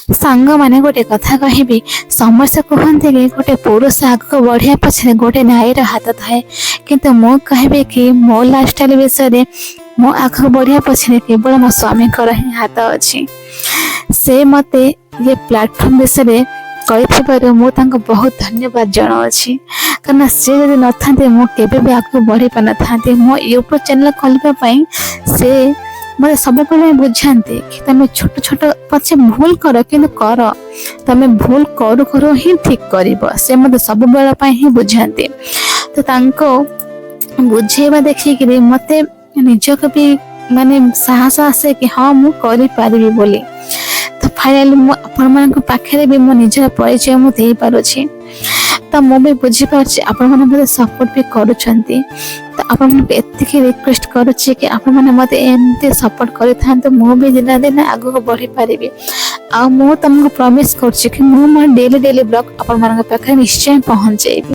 सांग मैंने गोटे कथा कहबी समस्ते कहते कि गोटे पुरुष आग बढ़िया पछे गोटे नाईर हाथ थाए किंतु मु कहबी कि मो लाइफस्टाइल विषय मो आग बढ़िया पछे केवल मो स्वामी ही हाथ अच्छी। से मते ये प्लेटफॉर्म विषय कही मुझे बहुत धन्यवाद जनावि कारण सी जब न था मुझे आगे बढ़ी पार न था मो यूट्यूब चैनल खोलने से मत सब बुझाते कि तुम छोट छोट पचे भूल कर कि कर तुम भूल करू करू ही ठीक कर से मत सब बेल ही बुझाते तो बुझेवा देखिक मत निजक भी माने साहस आसे कि हाँ मुझे पारि बोली। तो फाइनाली आपण पाखे भी मो निजर परिचय मुझे पारुछि तो मुझे बुझीपार आपण मैंने सपोर्ट भी करुँच तो आपण एतिकी रिक्वेस्ट करुच्ची कि आपण मैंने मत एमती सपोर्ट कर मुझे दिन दिन आगक बढ़ी पारि आ तुमको प्रॉमिस करुच्ची कि मो डेली डेली ब्लॉग आपण मान पाखे निश्चय पहुँचेबी।